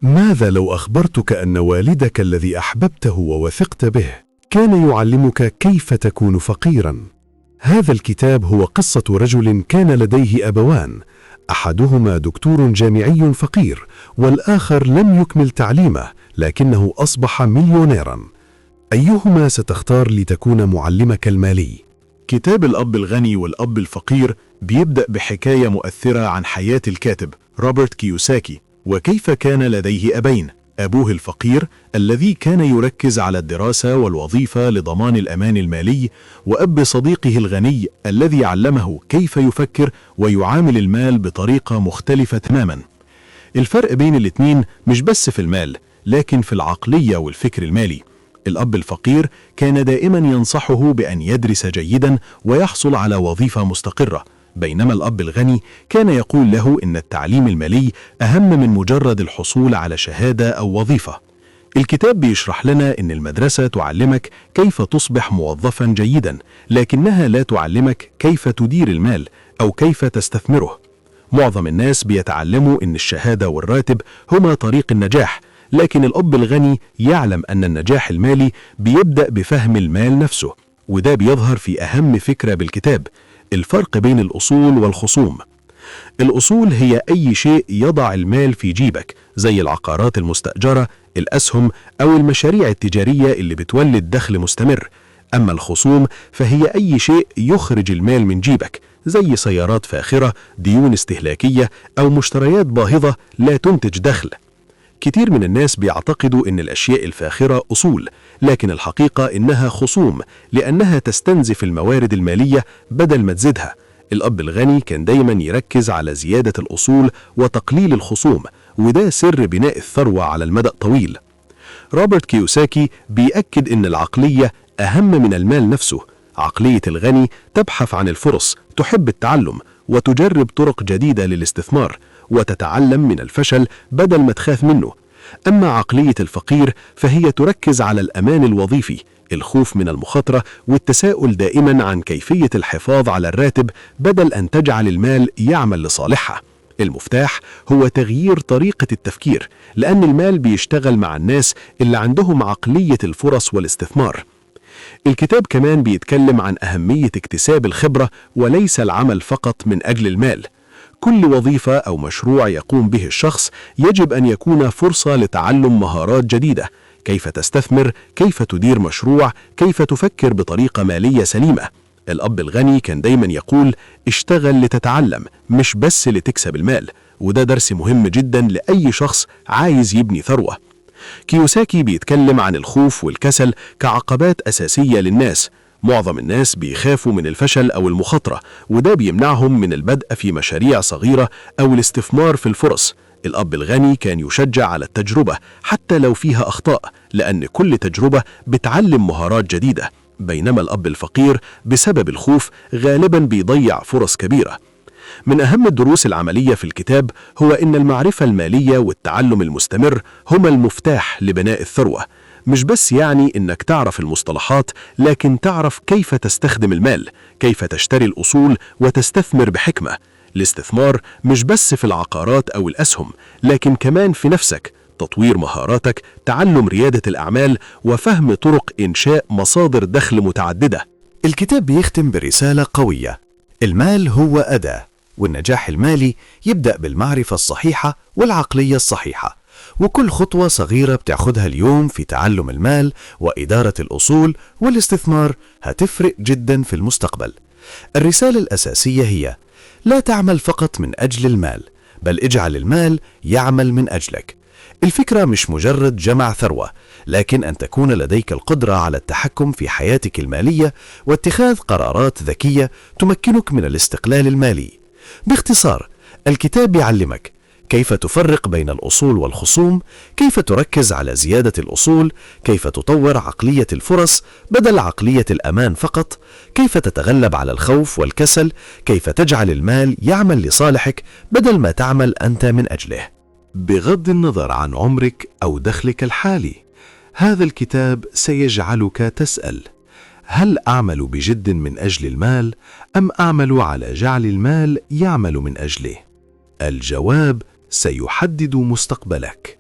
ماذا لو أخبرتك أن والدك الذي أحببته ووثقت به كان يعلمك كيف تكون فقيراً؟ هذا الكتاب هو قصة رجل كان لديه أبوان، أحدهما دكتور جامعي فقير والآخر لم يكمل تعليمه لكنه أصبح مليونيراً. أيهما ستختار لتكون معلمك المالي؟ كتاب الأب الغني والأب الفقير بيبدأ بحكاية مؤثرة عن حياة الكاتب روبرت كيوساكي، وكيف كان لديه أبين: أبوه الفقير الذي كان يركز على الدراسة والوظيفة لضمان الأمان المالي، وأب صديقه الغني الذي علمه كيف يفكر ويعامل المال بطريقة مختلفة تماما. الفرق بين الاتنين مش بس في المال، لكن في العقلية والفكر المالي. الأب الفقير كان دائما ينصحه بأن يدرس جيدا ويحصل على وظيفة مستقرة، بينما الأب الغني كان يقول له إن التعليم المالي أهم من مجرد الحصول على شهادة أو وظيفة. الكتاب بيشرح لنا إن المدرسة تعلمك كيف تصبح موظفا جيدا، لكنها لا تعلمك كيف تدير المال أو كيف تستثمره. معظم الناس بيتعلموا إن الشهادة والراتب هما طريق النجاح، لكن الأب الغني يعلم أن النجاح المالي بيبدأ بفهم المال نفسه، وده بيظهر في أهم فكرة بالكتاب: الفرق بين الأصول والخصوم. الأصول هي أي شيء يضع المال في جيبك، زي العقارات المستأجرة، الأسهم، أو المشاريع التجارية اللي بتولد دخل مستمر. أما الخصوم فهي أي شيء يخرج المال من جيبك، زي سيارات فاخرة، ديون استهلاكية، أو مشتريات باهظة لا تنتج دخل. كتير من الناس بيعتقدوا إن الأشياء الفاخرة أصول، لكن الحقيقة إنها خصوم، لأنها تستنزف الموارد المالية بدل ما تزيدها. الأب الغني كان دايما يركز على زيادة الأصول وتقليل الخصوم، وده سر بناء الثروة على المدى الطويل. روبرت كيوساكي بيأكد إن العقلية أهم من المال نفسه. عقلية الغني تبحث عن الفرص، تحب التعلم، وتجرب طرق جديدة للاستثمار، وتتعلم من الفشل بدل ما تخاف منه. أما عقلية الفقير فهي تركز على الأمان الوظيفي، الخوف من المخاطرة، والتساؤل دائما عن كيفية الحفاظ على الراتب بدل أن تجعل المال يعمل لصالحها. المفتاح هو تغيير طريقة التفكير، لأن المال بيشتغل مع الناس اللي عندهم عقلية الفرص والاستثمار. الكتاب كمان بيتكلم عن أهمية اكتساب الخبرة وليس العمل فقط من أجل المال. كل وظيفة أو مشروع يقوم به الشخص يجب أن يكون فرصة لتعلم مهارات جديدة: كيف تستثمر، كيف تدير مشروع، كيف تفكر بطريقة مالية سليمة. الأب الغني كان دايما يقول: اشتغل لتتعلم، مش بس لتكسب المال، وده درس مهم جدا لأي شخص عايز يبني ثروة. كيوساكي بيتكلم عن الخوف والكسل كعقبات أساسية للناس. معظم الناس بيخافوا من الفشل أو المخاطرة، وده بيمنعهم من البدء في مشاريع صغيرة أو الاستثمار في الفرص. الأب الغني كان يشجع على التجربة حتى لو فيها أخطاء، لأن كل تجربة بتعلم مهارات جديدة، بينما الأب الفقير بسبب الخوف غالبا بيضيع فرص كبيرة. من أهم الدروس العملية في الكتاب هو إن المعرفة المالية والتعلم المستمر هما المفتاح لبناء الثروة. مش بس يعني إنك تعرف المصطلحات، لكن تعرف كيف تستخدم المال، كيف تشتري الأصول وتستثمر بحكمة. الاستثمار مش بس في العقارات أو الأسهم، لكن كمان في نفسك، تطوير مهاراتك، تعلم ريادة الأعمال، وفهم طرق إنشاء مصادر دخل متعددة. الكتاب بيختم برسالة قوية: المال هو أداة، والنجاح المالي يبدأ بالمعرفة الصحيحة والعقلية الصحيحة، وكل خطوة صغيرة بتاخدها اليوم في تعلم المال وإدارة الأصول والاستثمار هتفرق جدا في المستقبل. الرسالة الأساسية هي: لا تعمل فقط من أجل المال، بل اجعل المال يعمل من أجلك. الفكرة مش مجرد جمع ثروة، لكن أن تكون لديك القدرة على التحكم في حياتك المالية واتخاذ قرارات ذكية تمكنك من الاستقلال المالي. باختصار، الكتاب يعلمك كيف تفرق بين الأصول والخصوم، كيف تركز على زيادة الأصول، كيف تطور عقلية الفرص بدل عقلية الأمان فقط، كيف تتغلب على الخوف والكسل، كيف تجعل المال يعمل لصالحك بدل ما تعمل أنت من أجله. بغض النظر عن عمرك أو دخلك الحالي، هذا الكتاب سيجعلك تسأل: هل أعمل بجد من أجل المال، أم أعمل على جعل المال يعمل من أجله؟ الجواب سيحدد مستقبلك.